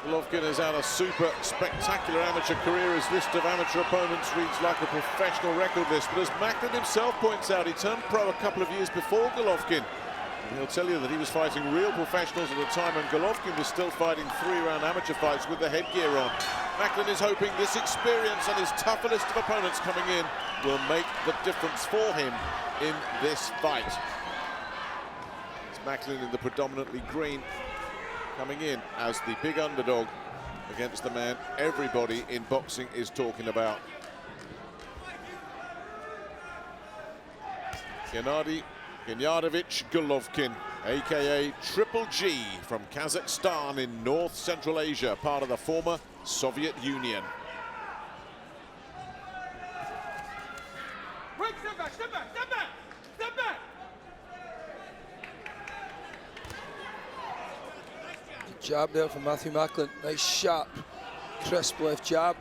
Golovkin has had a super spectacular amateur career. His list of amateur opponents reads like a professional record list. But as Macklin himself points out, he turned pro a couple of years before Golovkin. And he'll tell you that he was fighting real professionals at a time when Golovkin was still fighting 3-round amateur fights with the headgear on. Macklin is hoping this experience and his tougher list of opponents coming in will make the difference for him in this fight. It's Macklin in the predominantly green, coming in as the big underdog against the man everybody in boxing is talking about. Gennadiy Golovkin, aka Triple G, from Kazakhstan in North Central Asia, part of the former Soviet Union. Break, step back, step back, step back, step back. Good jab there from Matthew Macklin. Nice, sharp, crisp left jab.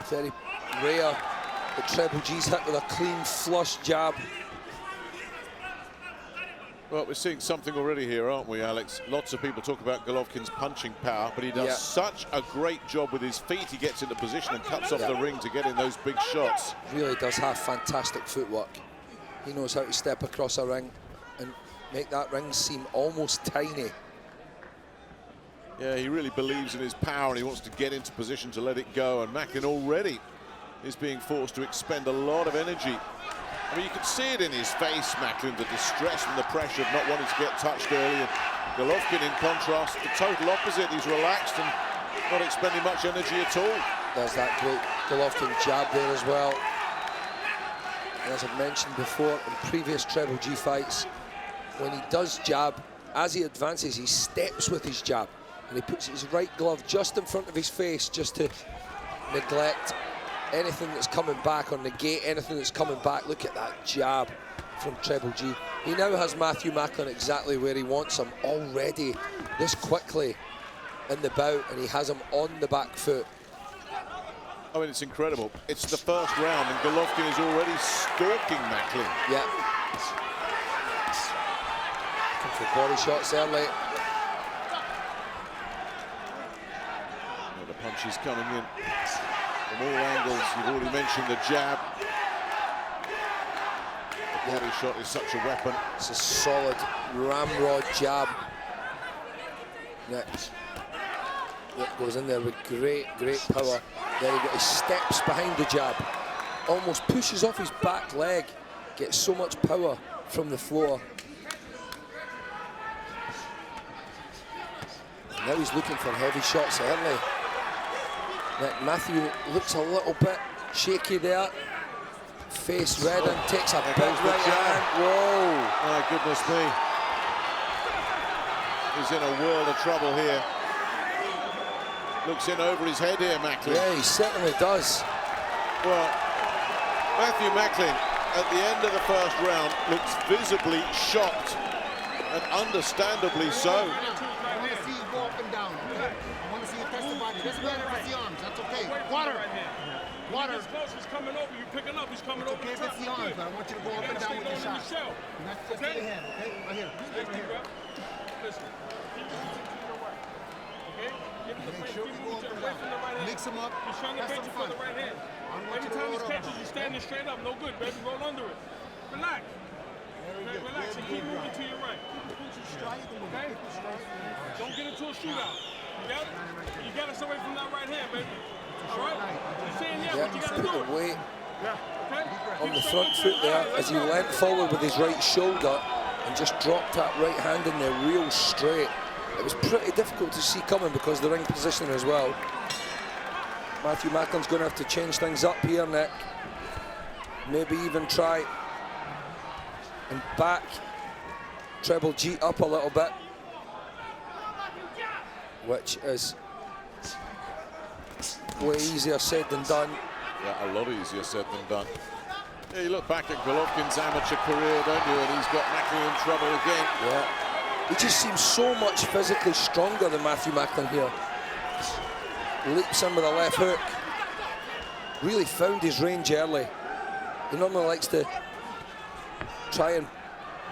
Very rare that Triple G's hit with a clean, flush jab. Well, we're seeing something already here, aren't we, Alex? Lots of people talk about Golovkin's punching power, but he does such a great job with his feet. He gets into position and cuts off the ring to get in those big shots. Really does have fantastic footwork. He knows how to step across a ring and make that ring seem almost tiny. Yeah, he really believes in his power and he wants to get into position to let it go. And Macklin already is being forced to expend a lot of energy. I mean, you can see it in his face, Macklin, the distress and the pressure of not wanting to get touched early. And Golovkin, in contrast, the total opposite. He's relaxed and not expending much energy at all. There's that great Golovkin jab there as well. And as I've mentioned before, in previous Triple G fights, when he does jab, as he advances, he steps with his jab. And he puts his right glove just in front of his face just to neglect anything that's coming back or negate anything that's coming back. Look at that jab from Triple G. He now has Matthew Macklin exactly where he wants him already, this quickly in the bout, and he has him on the back foot. I mean, it's incredible. It's the first round and Golovkin is already stalking Macklin. Yeah. Looking for body shots early. Well, the punches coming in from all angles. You've already mentioned the jab. The body shot is such a weapon. It's a solid ramrod jab. Next. That goes in there with great power. There he steps behind the jab. Almost pushes off his back leg. Gets so much power from the floor. Now he's looking for heavy shots early. Matthew looks a little bit shaky there. Face red and takes a big right hand. Whoa! My goodness me. He's in a world of trouble here. Looks in over his head here, Macklin. Yeah, he certainly does. Well, Matthew Macklin, at the end of the first round, looks visibly shocked, and understandably so. I want to see you go up and down. Okay? I want to see you test the body. Doesn't matter if it's the arms. That's okay. Water. Water. He's coming over. You're picking up. He's coming over. Okay, if it's the arms, but I want you to go up and down with your shot. And that's just your hand, okay? Right here. Right here. Listen. Make sure we go up and down. Mix them up. He's trying to bait you for the right hand. Anytime he catches you standing straight up, no good, baby. Roll under it. Relax. Relax and keep moving to your right. Okay? Don't get into a shootout. You got it? You got us away from that right hand, baby. All right? You're saying Yeah, but you he's got to put do the weight Okay? on the front foot there as he leant forward with his right shoulder and just dropped that right hand in there real straight. It was pretty difficult to see coming because of the ring positioning as well. Matthew Macklin's going to have to change things up here, Nick. Maybe even try and back Triple G up a little bit, which is way easier said than done. Yeah, a lot easier said than done. Yeah, you look back at Golovkin's amateur career, don't you? And he's got Macklin in trouble again. Yeah. He just seems so much physically stronger than Matthew Macklin here. Leaps in with a left hook. Really found his range early. He normally likes to try and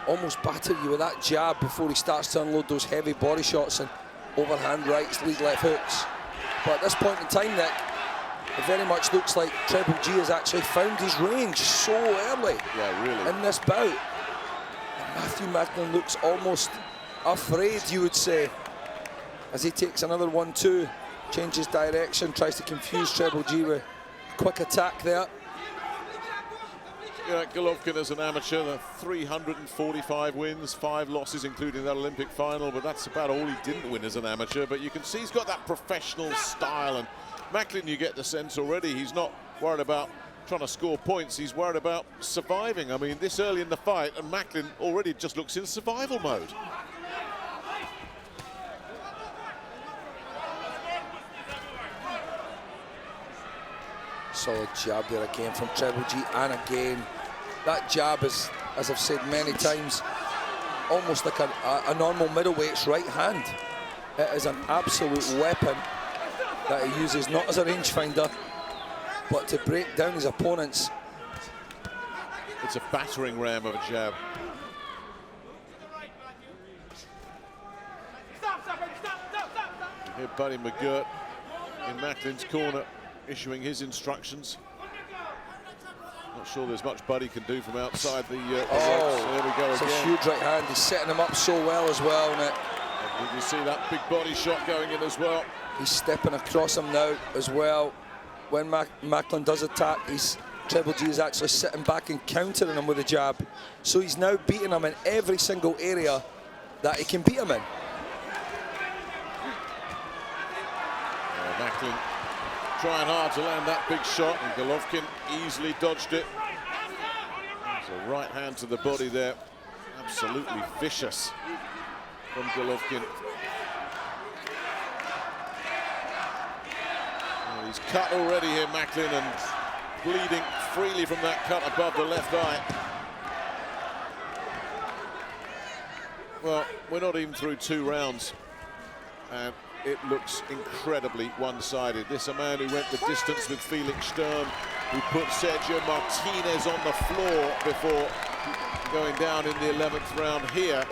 almost batter you with that jab before he starts to unload those heavy body shots. And overhand rights, lead left hooks. But at this point in time, Nick, it very much looks like Treble G has actually found his range so early in this bout. And Matthew Macklin looks almost afraid, you would say, as he takes another 1-2, changes direction, tries to confuse Treble G with a quick attack there. Yeah, Golovkin as an amateur, the 345 wins, 5 losses, including that Olympic final, but that's about all he didn't win as an amateur. But you can see he's got that professional style, and Macklin, you get the sense already, he's not worried about trying to score points, he's worried about surviving. I mean, this early in the fight, and Macklin already just looks in survival mode. Solid jab there again from Treble G, and again, that jab is, as I've said many times, almost like a normal middleweight's right hand. It is an absolute weapon that he uses, not as a rangefinder, but to break down his opponents. It's a battering ram of a jab. Here, Buddy McGirt in Macklin's corner, issuing his instructions. Not sure there's much Buddy can do from outside the ropes. There we go it's again. A huge right hand. He's setting him up so well as well, Nick. And did you see that big body shot going in as well? He's stepping across him now as well. When Macklin does attack, Treble G is actually sitting back and countering him with a jab. So he's now beating him in every single area that he can beat him in. Macklin trying hard to land that big shot, and Golovkin easily dodged it. There's a right hand to the body there. Absolutely vicious from Golovkin. Well, he's cut already here, Macklin, and bleeding freely from that cut above the left eye. Well, we're not even through 2 rounds, and it looks incredibly one-sided. This a man who went the distance with Felix Sturm, who put Sergio Martinez on the floor before going down in the 11th round here,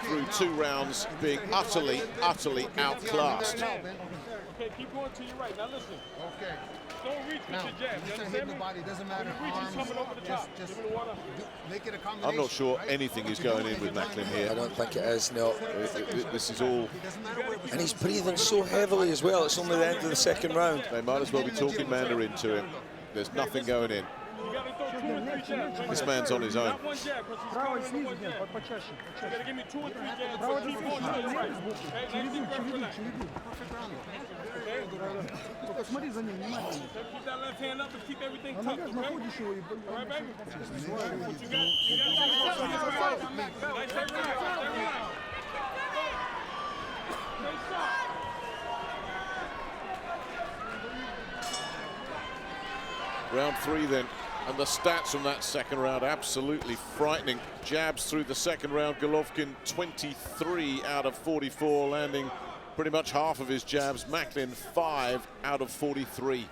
through 2 rounds, being utterly, utterly outclassed. Okay, keep going to your right. Now listen. Okay. Don't reach with your jab. You understand me? Body doesn't matter. Arms, coming over the top. Just Give me the water. make it a combination. I'm not sure anything is going in with Macklin here. I don't think it is, no. This is all... And he's breathing so heavily as well. It's only the end of the 2nd round. They might as well be talking Mandarin to him. There's nothing going in. You gotta throw 2 or 3 jabs. This man's on his own. Not 1 jab, because he's countering the 1 jab. You gotta give me 2 or 3 jabs, but keep going to the right. Hey, nice deep breath, relax. Keep that left hand up and keep everything tucked, okay? All right, baby? What you got? Nice, stay relaxed. Round 3 then, and the stats from that 2nd round absolutely frightening. Jabs through the 2nd round, Golovkin 23 out of 44, landing pretty much half of his jabs. Macklin 5 out of 43.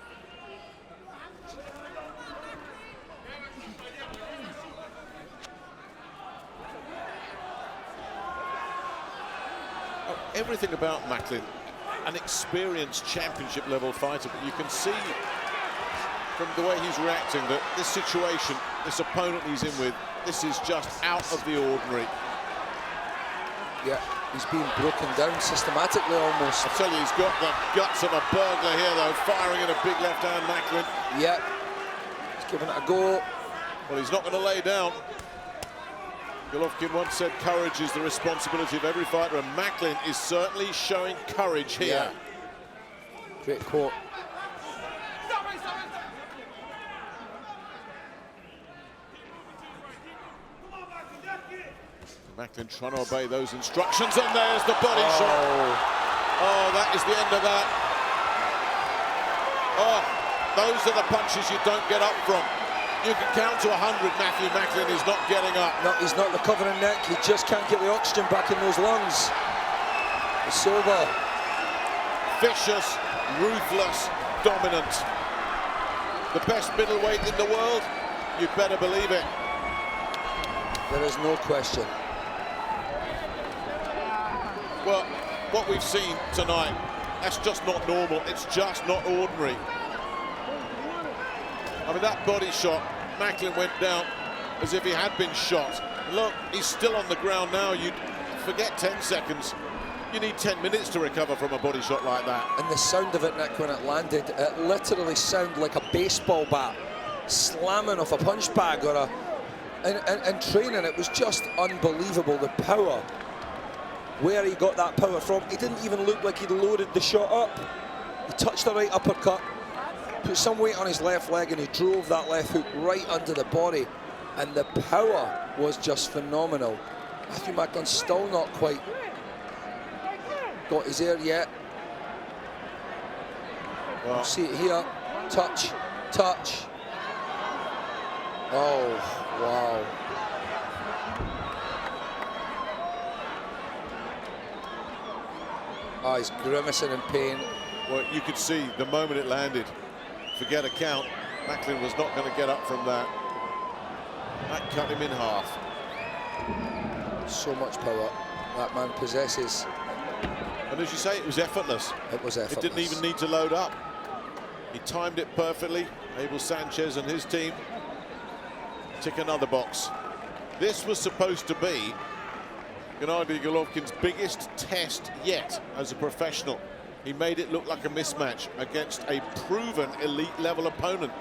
Everything about Macklin, an experienced championship level fighter, but you can see from the way he's reacting that this situation, this opponent he's in with, this is just out of the ordinary. Yeah, he's being broken down systematically almost. I tell you, he's got the guts of a burglar here though, firing in a big left hand, Macklin. Yeah, he's giving it a go. Well, he's not going to lay down. Golovkin once said courage is the responsibility of every fighter, and Macklin is certainly showing courage here. Yeah. Great quote. Macklin trying to obey those instructions, and there's the body shot. Oh, that is the end of that. Oh, those are the punches you don't get up from. You can count to 100, Matthew Macklin is not getting up. No, he's not recovering, Nick. He just can't get the oxygen back in those lungs. It's over. Vicious, ruthless, dominant. The best middleweight in the world, you better believe it. There is no question. Well, what we've seen tonight, that's just not normal. It's just not ordinary. I mean, that body shot, Macklin went down as if he had been shot. Look, he's still on the ground now. You'd forget 10 seconds. You need 10 minutes to recover from a body shot like that. And the sound of it, Nick, when it landed, it literally sounded like a baseball bat slamming off a punch bag or a... In training, it was just unbelievable, the power. Where he got that power from. He didn't even look like he'd loaded the shot up. He touched the right uppercut, put some weight on his left leg, and he drove that left hook right under the body. And the power was just phenomenal. Matthew Macklin still not quite got his air yet. Well, see it here. Touch, touch. Oh, wow. Oh, he's grimacing in pain. Well, you could see the moment it landed, forget a count. Macklin was not going to get up from that. That cut him in half. So much power that man possesses. And as you say, it was effortless. It was effortless. It didn't even need to load up. He timed it perfectly. Abel Sanchez and his team tick another box. This was supposed to be Gennadiy Golovkin's biggest test yet as a professional. He made it look like a mismatch against a proven elite level opponent.